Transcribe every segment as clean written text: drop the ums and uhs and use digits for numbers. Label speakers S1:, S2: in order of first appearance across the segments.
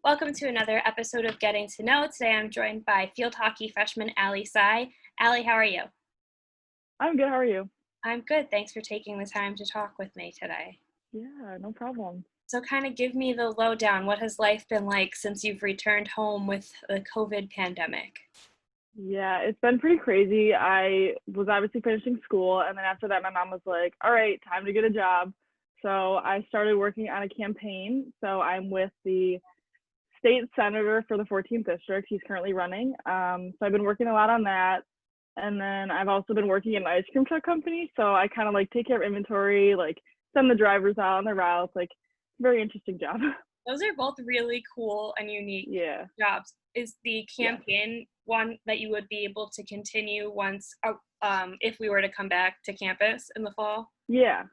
S1: Welcome to another episode of Getting to Know. Today I'm joined by field hockey freshman Saigh. Allie, how are you?
S2: I'm good. How are you?
S1: I'm good. Thanks for taking the time to talk with me today.
S2: Yeah, no problem.
S1: So kind of give me the lowdown. What has life been like since you've returned home with the COVID pandemic?
S2: Yeah, it's been pretty crazy. I was obviously finishing school, and then after that, my mom was like, "All right, time to get a job." So I started working on a campaign. So I'm with the state senator for the 14th district. He's currently running. So I've been working a lot on that. And then I've also been working in an ice cream truck company. So I kind of like take care of inventory, like send the drivers out on their routes. Like, very interesting job.
S1: Those are both really cool and unique
S2: Yeah.
S1: jobs. Is the
S2: Yeah.
S1: campaign one that you would be able to continue once, if we were to come back to campus in the fall?
S2: Yeah.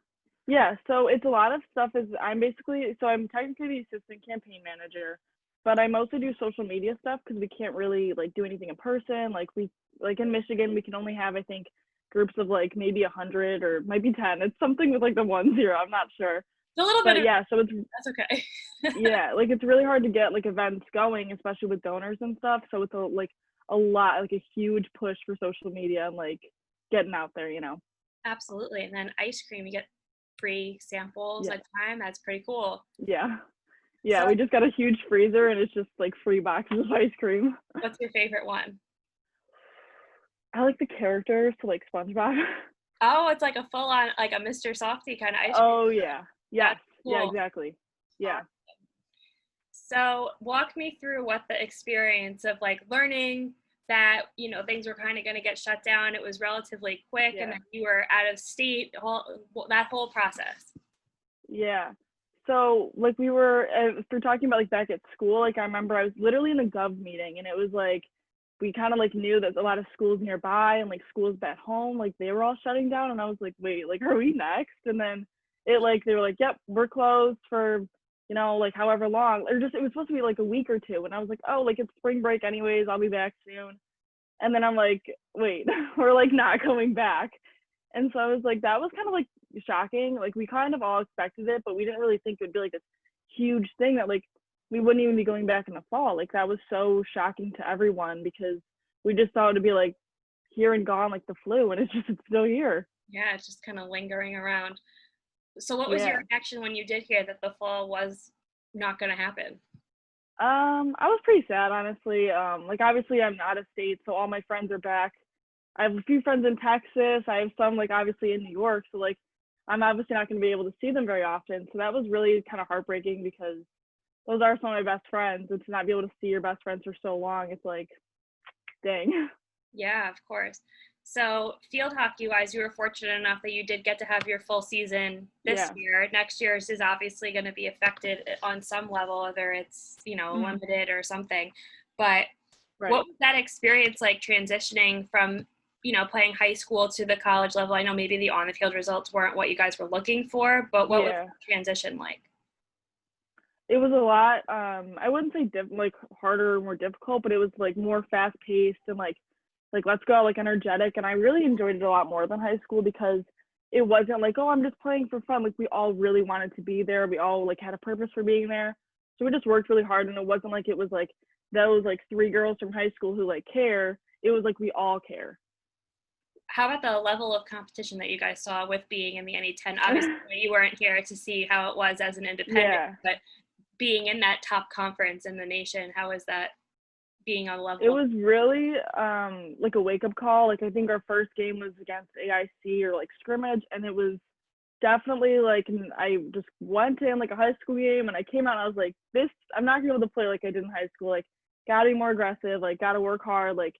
S2: Yeah. So it's a lot of stuff is I'm basically so I'm technically the assistant campaign manager, but I mostly do social media stuff because we can't really like do anything in person. Like in Michigan we can only have I think groups of like maybe 100 or might be 10. It's something with like the 1-0. I'm not sure.
S1: It's a little bit
S2: But
S1: of
S2: yeah, so it's
S1: that's okay.
S2: yeah, like it's really hard to get like events going, especially with donors and stuff. So it's a lot like a huge push for social media and like getting out there.
S1: Absolutely. And then ice cream, you get free samples
S2: Yeah.
S1: at a time. That's pretty cool.
S2: Yeah.
S1: So
S2: Yeah, we just got a huge freezer and it's just like free boxes of ice cream.
S1: what's your favorite one?
S2: I like the characters to like SpongeBob.
S1: Oh, it's like a full on, like a Mr. Softy kind of ice cream.
S2: Oh yeah. Yes.
S1: That's
S2: Yeah,
S1: cool.
S2: exactly. Yeah.
S1: So walk me through what the experience of like learning that, things were kind of going to get shut down. It was relatively quick and
S2: Yeah.
S1: then you were out of state, that whole process.
S2: Yeah. So like we were if we're talking about like back at school, like I remember I was literally in a gov meeting and it was like we kind of like knew that a lot of schools nearby and like schools back home, like they were all shutting down and I was like, wait, like are we next? And then they were like, yep, we're closed for like however long, or just it was supposed to be like a week or two. And I was like, oh, like it's spring break anyways, I'll be back soon. And then I'm like, wait, we're like not coming back. And so I was like, that was kind of like shocking. Like we kind of all expected it, but we didn't really think it would be like this huge thing that like we wouldn't even be going back in the fall. Like that was so shocking to everyone because we just thought it'd be like here and gone like the flu, and it's still here.
S1: Yeah, it's just kind of lingering around. So what was your
S2: Yeah.
S1: reaction when you did hear that the fall was not going to happen?
S2: I was pretty sad, honestly. Like obviously I'm out of state, so all my friends are back. I have a few friends in Texas. I have some like obviously in New York, so like I'm obviously not going to be able to see them very often. So that was really kind of heartbreaking because those are some of my best friends, and to not be able to see your best friends for so long, it's like, dang.
S1: Yeah, of course. So field hockey wise, you were fortunate enough that you did get to have your full season this
S2: Yeah.
S1: year. Next year's is obviously going to be affected on some level, whether it's,
S2: Mhm.
S1: limited or something. But what
S2: Right.
S1: was that experience like transitioning from, playing high school to the college level? I know maybe the on the field results weren't what you guys were looking for, but what was
S2: Yeah.
S1: that transition like?
S2: It was a lot. I wouldn't say like harder or more difficult, but it was like more fast paced and like let's go, like energetic. And I really enjoyed it a lot more than high school because it wasn't like, oh, I'm just playing for fun. Like we all really wanted to be there. We all like had a purpose for being there. So we just worked really hard, and it wasn't like it was like those like three girls from high school who like care. It was like we all care.
S1: How about the level of competition that you guys saw with being in the NE10? Obviously, you weren't here to see how it was as an independent,
S2: Yeah.
S1: but being in that top conference in the nation, how is that being on
S2: It
S1: level?
S2: was really like a wake up call. Like I think our first game was against AIC or like scrimmage, and it was definitely like I just went in like a high school game, and I came out and I was like, this I'm not gonna be able to play like I did in high school. Like gotta be more aggressive, like gotta work hard. Like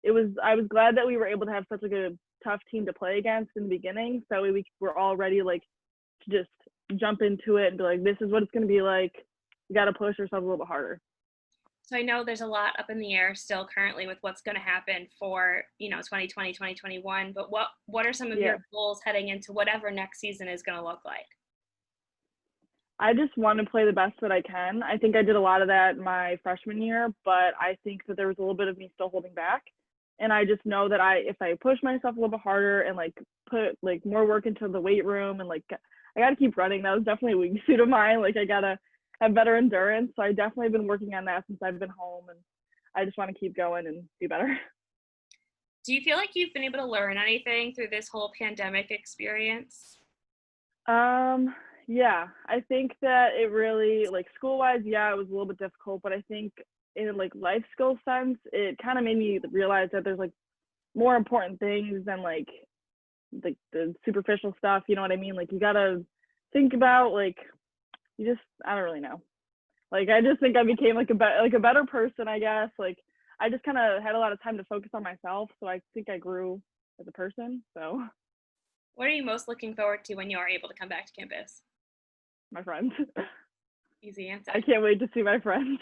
S2: I was glad that we were able to have such like a tough team to play against in the beginning, so we were all ready like to just jump into it and be like, this is what it's gonna be like. We gotta push ourselves a little bit harder.
S1: So I know there's a lot up in the air still currently with what's going to happen for, 2020, 2021, but what are some of
S2: Yeah.
S1: your goals heading into whatever next season is going to look like?
S2: I just want to play the best that I can. I think I did a lot of that my freshman year, but I think that there was a little bit of me still holding back. And I just know that if I push myself a little bit harder and like put like more work into the weight room and like I got to keep running. That was definitely a weak suit of mine. Like I have better endurance. So I definitely been working on that since I've been home, and I just want to keep going and do better.
S1: Do you feel like you've been able to learn anything through this whole pandemic experience?
S2: Yeah, I think that it really, like, school wise, yeah, it was a little bit difficult, but I think in like life skill sense, it kind of made me realize that there's like more important things than like the superficial stuff. You know what I mean? Like you gotta think about like you just I don't really know. Like I just think I became like a better person, I guess. Like I just kind of had a lot of time to focus on myself, so I think I grew as a person. So
S1: What are you most looking forward to when you are able to come back to campus?
S2: my friends,
S1: Easy answer.
S2: I can't wait to see my friends.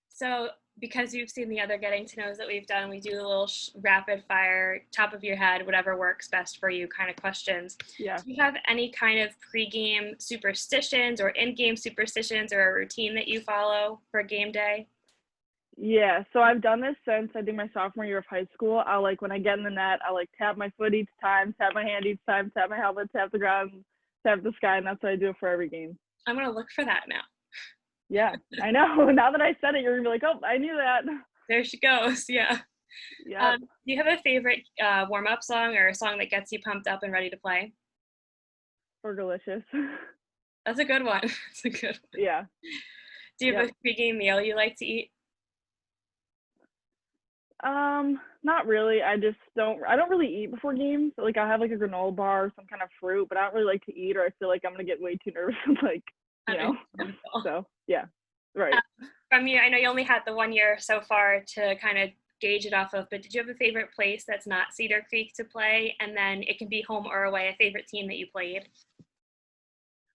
S1: So, because you've seen the other getting to knows that we've done, we do a little rapid fire, top of your head, whatever works best for you kind of questions.
S2: Yeah.
S1: Do you have any kind of pregame superstitions or in-game superstitions or a routine that you follow for game day?
S2: Yeah, so I've done this since I think my sophomore year of high school. I'll like when I get in the net, I'll like tap my foot each time, tap my hand each time, tap my helmet, tap the ground, tap the sky, and that's what I do for every game.
S1: I'm gonna look for that now.
S2: Yeah, I know. Now that I said it, you're gonna be like, oh, I knew that.
S1: There she goes. Yeah.
S2: Yeah.
S1: Do you have a favorite warm-up song or a song that gets you pumped up and ready to play?
S2: Fergalicious.
S1: That's a good one. That's a good one.
S2: Yeah.
S1: Do you have
S2: Yep.
S1: a pregame meal you like to eat?
S2: Not really. I don't really eat before games. Like I'll have like a granola bar or some kind of fruit, but I don't really like to eat or I feel like I'm gonna get way too nervous and like, you know.
S1: Understandable.
S2: So yeah. Right.
S1: From you, I know you only had the 1 year so far to kind of gauge it off of, but did you have a favorite place that's not Cedar Creek to play? And then it can be home or away, a favorite team that you played?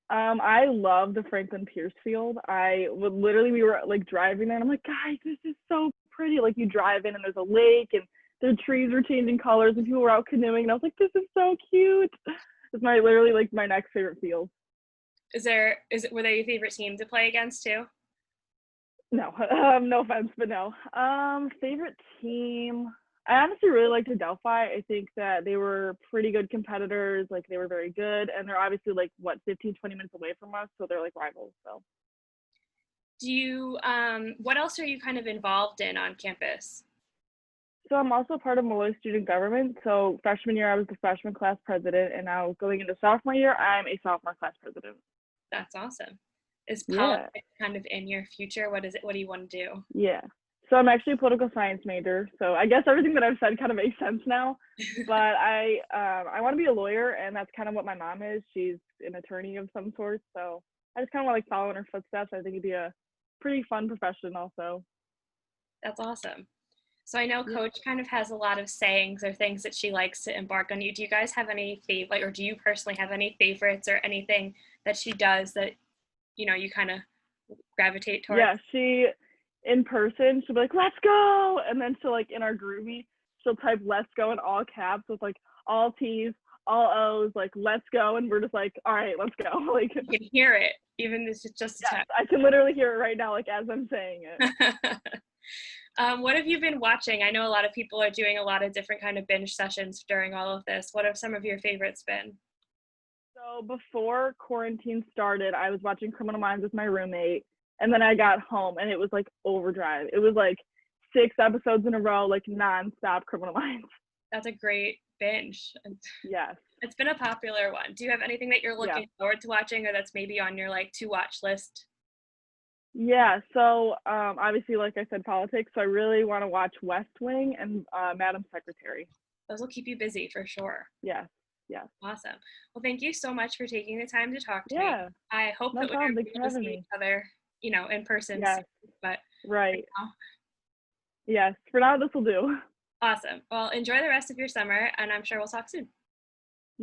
S2: I love the Franklin Pierce field. I would literally we were like driving there and I'm like, guys, this is so pretty. Like you drive in and there's a lake and the trees were changing colors and people were out canoeing and I was like, this is so cute. It's my literally like my next favorite field.
S1: Were they your favorite team to play against too?
S2: No, no offense, but no. Favorite team. I honestly really liked Adelphi. I think that they were pretty good competitors. Like they were very good, and they're obviously like what 15, 20 minutes away from us, so they're like rivals. So.
S1: Do you what else are you kind of involved in on campus?
S2: So I'm also part of Malloy student government. So freshman year I was the freshman class president, and now going into sophomore year I'm a sophomore class president.
S1: That's awesome. Is
S2: Yeah.
S1: politics kind of in your future? What is it? What do you want to do?
S2: Yeah. So I'm actually a political science major. So I guess everything that I've said kind of makes sense now. But I want to be a lawyer, and that's kind of what my mom is. She's an attorney of some sort. So I just kind of want to like follow in her footsteps. I think it'd be a pretty fun profession also.
S1: That's awesome. So I know Coach kind of has a lot of sayings or things that she likes to embark on you. Do you guys have any favorite, or do you personally have any favorites or anything that she does that you kind of gravitate towards?
S2: Yeah, she in person she'll be like, let's go, and then she'll like in our GroupMe she'll type let's go in all caps with like all T's, all O's, like let's go, and we're just like, all right, let's go. Like
S1: You can hear it, even if it's just a text.
S2: I can literally hear it right now, like as I'm saying it.
S1: What have you been watching? I know a lot of people are doing a lot of different kind of binge sessions during all of this. What have some of your favorites been?
S2: So before quarantine started, I was watching Criminal Minds with my roommate, and then I got home and it was like overdrive. It was like 6 episodes in a row, like nonstop Criminal Minds.
S1: That's a great binge.
S2: Yes.
S1: It's been a popular one. Do you have anything that you're looking forward to watching or that's maybe on your like to watch list?
S2: Yeah, so obviously, like I said, politics. So I really want to watch West Wing and Madam Secretary.
S1: Those will keep you busy for sure.
S2: Yes, yes.
S1: Awesome. Well, thank you so much for taking the time to talk to me.
S2: Yeah.
S1: I hope
S2: No
S1: that we're
S2: problem.
S1: able
S2: Thanks for
S1: to
S2: having
S1: see
S2: me.
S1: each other, in person
S2: Yes.
S1: soon, but
S2: Right.
S1: now.
S2: Yes. For now, this will do.
S1: Awesome. Well, enjoy the rest of your summer, and I'm sure we'll talk soon.